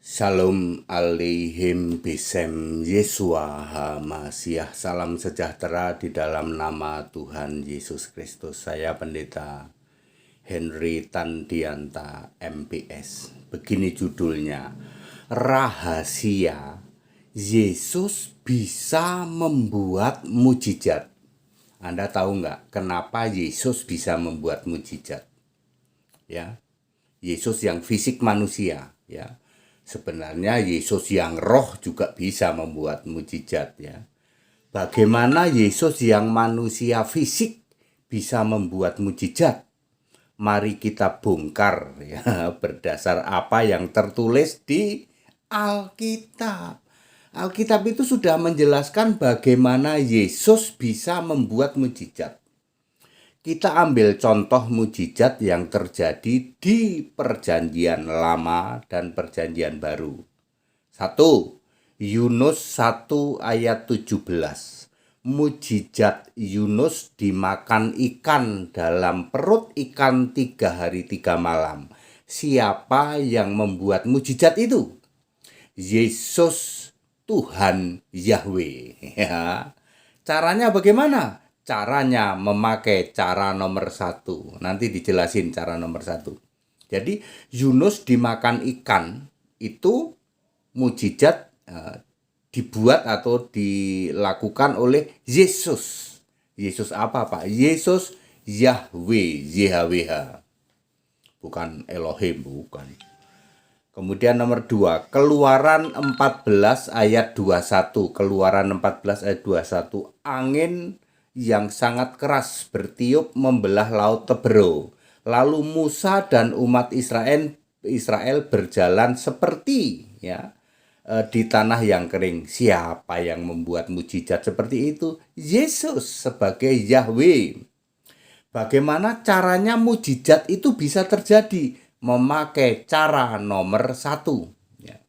Shalom aleihim bisem Yesua HaMasiah. Salam sejahtera di dalam nama Tuhan Yesus Kristus. Saya Pendeta Henry Tandianta MPS. Begini judulnya, Rahasia Yesus bisa membuat mujizat. Anda tahu nggak kenapa Yesus bisa membuat mujizat? Ya, Yesus yang fisik manusia, ya. Sebenarnya Yesus yang roh juga bisa membuat mujizat, ya. Bagaimana Yesus yang manusia fisik bisa membuat mujizat? Mari kita bongkar, ya, berdasar apa yang tertulis di Alkitab. Alkitab itu sudah menjelaskan bagaimana Yesus bisa membuat mujizat. Kita ambil contoh mujizat yang terjadi di Perjanjian Lama dan Perjanjian Baru. 1. Yunus 1 ayat 17. Mujizat Yunus dimakan ikan dalam perut ikan 3 hari 3 malam. Siapa yang membuat mujizat itu? Yesus, Tuhan Yahweh. Ya. Caranya bagaimana? Caranya memakai cara nomor 1. Nanti dijelasin cara nomor 1. Jadi Yunus dimakan ikan itu mujizat dibuat atau dilakukan oleh Yesus. Yesus apa Pak? Yesus Yahweh, YHWH. Bukan Elohim, bukan. Kemudian nomor 2, Keluaran 14 ayat 21. Keluaran 14 ayat 21. Angin yang sangat keras bertiup membelah laut Tebero. Lalu Musa dan umat Israel berjalan seperti, ya, di tanah yang kering. Siapa yang membuat mujizat seperti itu? Yesus sebagai Yahweh. Bagaimana caranya mujizat itu bisa terjadi? Memakai cara nomor 1. Ya.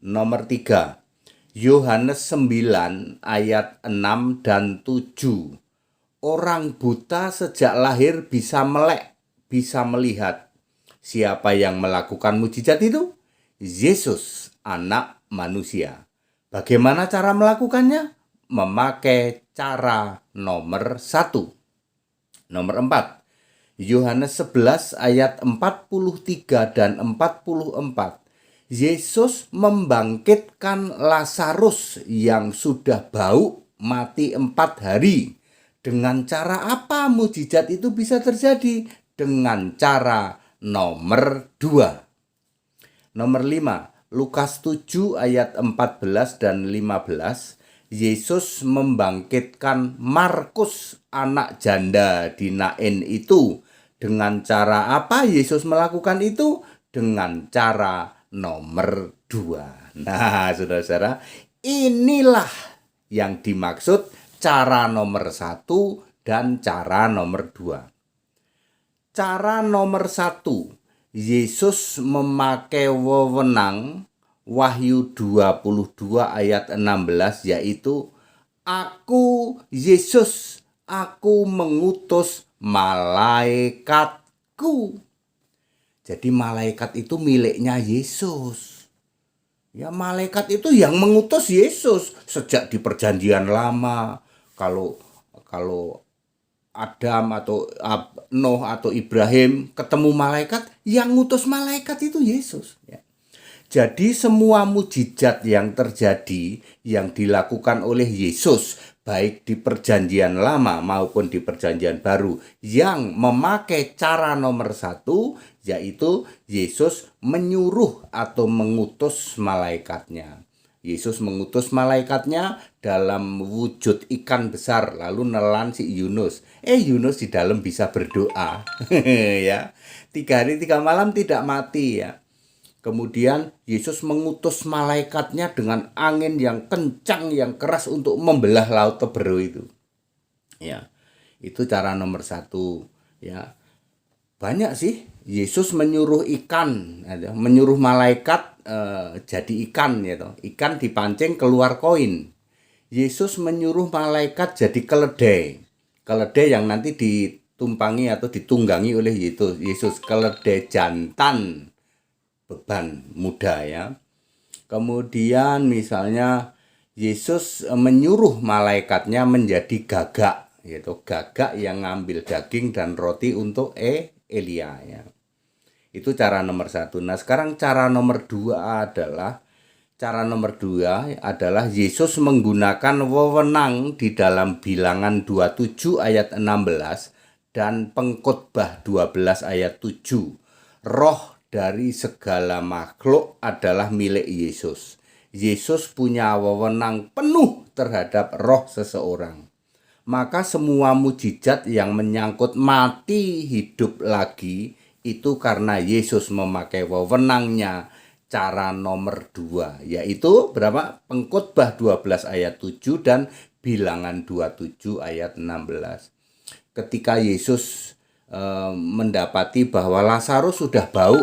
Nomor 3. Yohanes 9 ayat 6 dan 7. Orang buta sejak lahir bisa melek, bisa melihat. Siapa yang melakukan mujizat itu? Yesus, anak manusia. Bagaimana cara melakukannya? Memakai cara nomor 1. Nomor 4. Yohanes 11 ayat 43 dan 44. Yesus membangkitkan Lazarus yang sudah bau mati 4 hari. Dengan cara apa mujizat itu bisa terjadi? Dengan cara nomor 2. Nomor 5. Lukas 7 ayat 14 dan 15. Yesus membangkitkan Markus, anak janda di Nain itu. Dengan cara apa Yesus melakukan itu? Dengan cara nomor 2. Nah, saudara-saudara, inilah yang dimaksud cara nomor 1 dan cara nomor 2. Cara nomor 1, Yesus memakai wewenang Wahyu 22 ayat 16, yaitu Aku Yesus, aku mengutus malaikatku. Jadi malaikat itu miliknya Yesus. Ya, malaikat itu yang mengutus Yesus sejak di Perjanjian Lama. Kalau Adam atau Nuh atau Ibrahim ketemu malaikat, yang ngutus malaikat itu Yesus. Ya. Jadi semua mujizat yang terjadi, yang dilakukan oleh Yesus, baik di Perjanjian Lama maupun di Perjanjian Baru, yang memakai cara nomor 1, yaitu Yesus menyuruh atau mengutus malaikatnya. Yesus mengutus malaikatnya dalam wujud ikan besar, lalu nelan si Yunus. Yunus di dalam bisa berdoa. Ya, 3 hari 3 malam tidak mati, ya. Kemudian Yesus mengutus malaikatnya dengan angin yang kencang, yang keras untuk membelah laut Tebero itu. Ya, itu cara nomor 1. Ya, banyak sih. Yesus menyuruh ikan, menyuruh malaikat jadi ikan, gitu. Ikan dipancing keluar koin. Yesus menyuruh malaikat jadi keledai. Keledai yang nanti ditumpangi atau ditunggangi oleh Yesus. Keledai jantan. beban muda ya. Kemudian misalnya Yesus menyuruh malaikatnya menjadi gagak, yaitu gagak yang ngambil daging dan roti untuk Elia ya. Itu cara nomor 1. Nah sekarang cara nomor 2 adalah Yesus menggunakan wewenang di dalam Bilangan 27 ayat 16 dan Pengkhotbah 12 ayat 7. Roh dari segala makhluk adalah milik Yesus. Yesus punya wewenang penuh terhadap roh seseorang. Maka semua mujizat yang menyangkut mati hidup lagi itu karena Yesus memakai wewenangnya. Cara nomor 2 yaitu berapa? Pengkhotbah 12 ayat 7 dan Bilangan 27 ayat 16. Ketika Yesus mendapati bahwa Lazarus sudah bau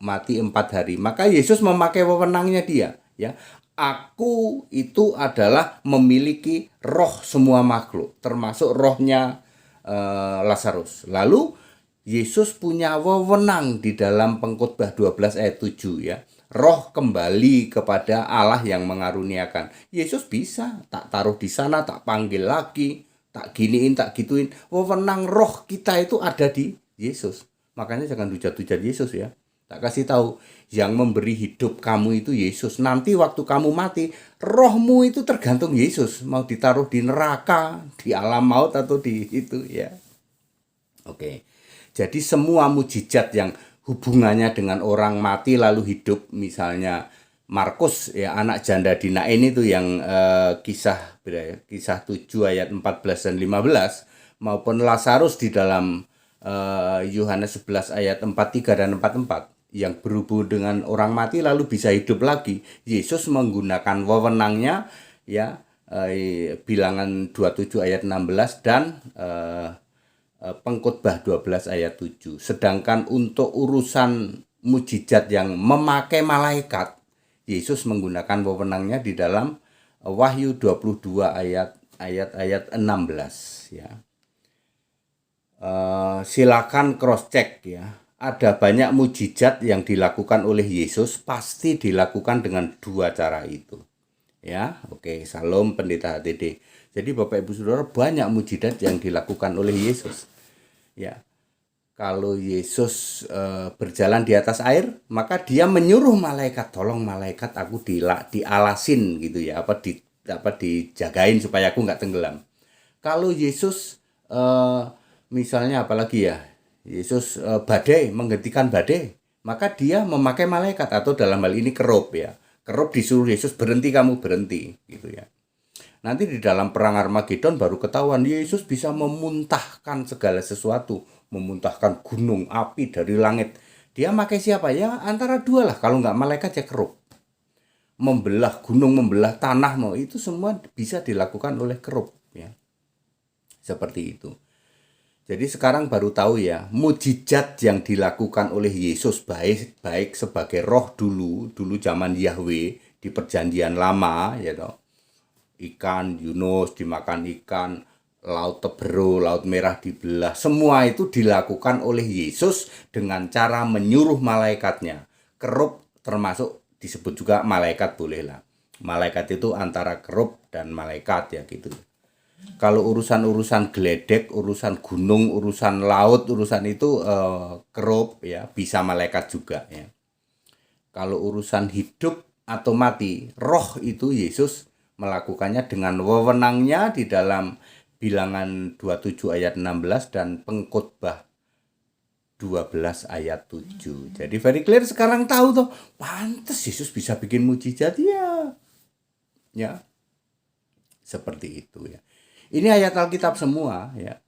mati 4 hari, maka Yesus memakai wewenangnya dia ya. Aku itu adalah memiliki roh semua makhluk, termasuk rohnya Lazarus. Lalu Yesus punya wewenang di dalam Pengkhotbah 12 ayat 7 ya. Roh kembali kepada Allah yang mengaruniakan. Yesus bisa tak taruh di sana, tak panggil lagi, tak giniin, tak gituin. Wewenang roh kita itu ada di Yesus. Makanya jangan hujat-hujat Yesus ya. Tak kasih tahu, yang memberi hidup kamu itu Yesus. Nanti waktu kamu mati, rohmu itu tergantung Yesus. Mau ditaruh di neraka, di alam maut atau di itu ya. Oke. Jadi semua mujizat yang hubungannya dengan orang mati lalu hidup, misalnya Markus ya, anak janda di Nain itu yang kisah 7 ayat 14 dan 15, maupun Lazarus di dalam Yohanes 11 ayat 43 dan 44 yang berhubung dengan orang mati lalu bisa hidup lagi. Yesus menggunakan wewenangnya ya, Bilangan 27 ayat 16 dan Pengkhotbah 12 ayat 7. Sedangkan untuk urusan mujizat yang memakai malaikat, Yesus menggunakan wewenangnya di dalam Wahyu 22 ayat 16 ya. Silakan cross check ya. Ada banyak mujizat yang dilakukan oleh Yesus, pasti dilakukan dengan 2 cara itu. Ya, oke, salam Pendeta HTD. Jadi Bapak Ibu Saudara, banyak mujizat yang dilakukan oleh Yesus. Ya, kalau Yesus berjalan di atas air, maka dia menyuruh malaikat, tolong malaikat aku dialasin gitu ya, dijagain supaya aku nggak tenggelam. Kalau Yesus misalnya apalagi ya, Yesus menghentikan badai, maka dia memakai malaikat atau dalam hal ini kerub ya. Kerub disuruh Yesus berhenti, kamu berhenti gitu ya. Nanti di dalam perang Armageddon baru ketahuan Yesus bisa memuntahkan segala sesuatu, memuntahkan gunung api dari langit. Dia pakai siapa ya? Antara 2 lah, kalau nggak malaikat ya kerub. Membelah gunung, membelah tanah, itu semua bisa dilakukan oleh kerub ya. Seperti itu. Jadi sekarang baru tahu ya, mujizat yang dilakukan oleh Yesus baik sebagai roh dulu zaman Yahweh di perjanjian lama ya toh. Ikan Yunus dimakan ikan, laut Tebero, laut merah dibelah. Semua itu dilakukan oleh Yesus dengan cara menyuruh malaikatnya. Kerub termasuk disebut juga malaikat bolehlah. Malaikat itu antara kerub dan malaikat ya gitu. Kalau urusan-urusan geledek, urusan gunung, urusan laut, urusan itu kerub ya, bisa malaikat juga ya. Kalau urusan hidup atau mati, roh itu Yesus melakukannya dengan wewenangnya di dalam Bilangan 27 ayat 16 dan Pengkhotbah 12 ayat 7. Jadi very clear sekarang tahu tuh, pantes Yesus bisa bikin mujizat ya. Ya. Seperti itu ya. Ini ayat Alkitab semua ya.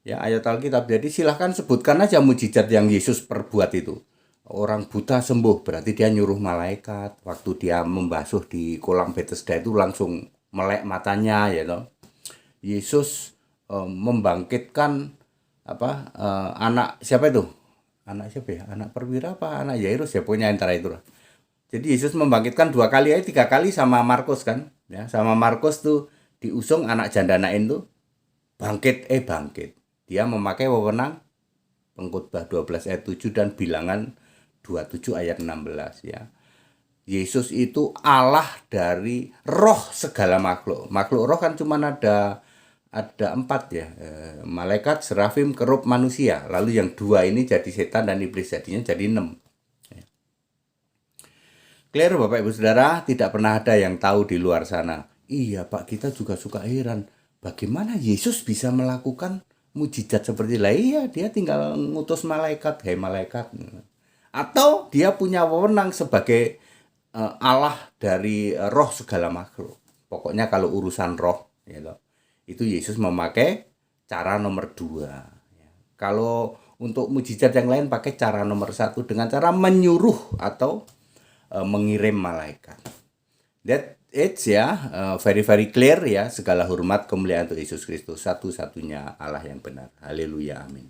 Ya, ayat Alkitab. Jadi silahkan sebutkan aja mujizat yang Yesus perbuat itu. Orang buta sembuh, berarti dia nyuruh malaikat. Waktu dia membasuh di kolam Bethesda itu langsung melek matanya ya toh. Yesus membangkitkan anak siapa itu? Anak siapa ya? Anak perwira apa anak Yairus ya, pokoknya antara itu lah. Jadi Yesus membangkitkan 2 kali, 3 kali sama Markus kan. Ya, sama Markus tuh diusung anak janda Nain tuh bangkit. Dia memakai wewenang Pengkhotbah 12 ayat 7 dan Bilangan 27 ayat 16 ya. Yesus itu Allah dari roh segala makhluk. Makhluk roh kan cuma ada 4 ya. Malaikat, serafim, kerub, manusia. Lalu yang 2 ini jadi setan dan iblis, jadinya jadi 6. Clear Bapak Ibu Saudara, tidak pernah ada yang tahu di luar sana. Iya Pak, kita juga suka heran. Bagaimana Yesus bisa melakukan mujizat seperti itu? Iya, dia tinggal ngutus malaikat, hei malaikat. Atau dia punya wewenang sebagai Allah dari roh segala makhluk. Pokoknya kalau urusan roh, ya, itu Yesus memakai cara nomor 2. Kalau untuk mujizat yang lain pakai cara nomor 1 dengan cara menyuruh atau mengirim malaikat. That it's ya, very very clear ya. Segala hormat kemuliaan untuk Yesus Kristus, satu-satunya Allah yang benar. Haleluya, amin.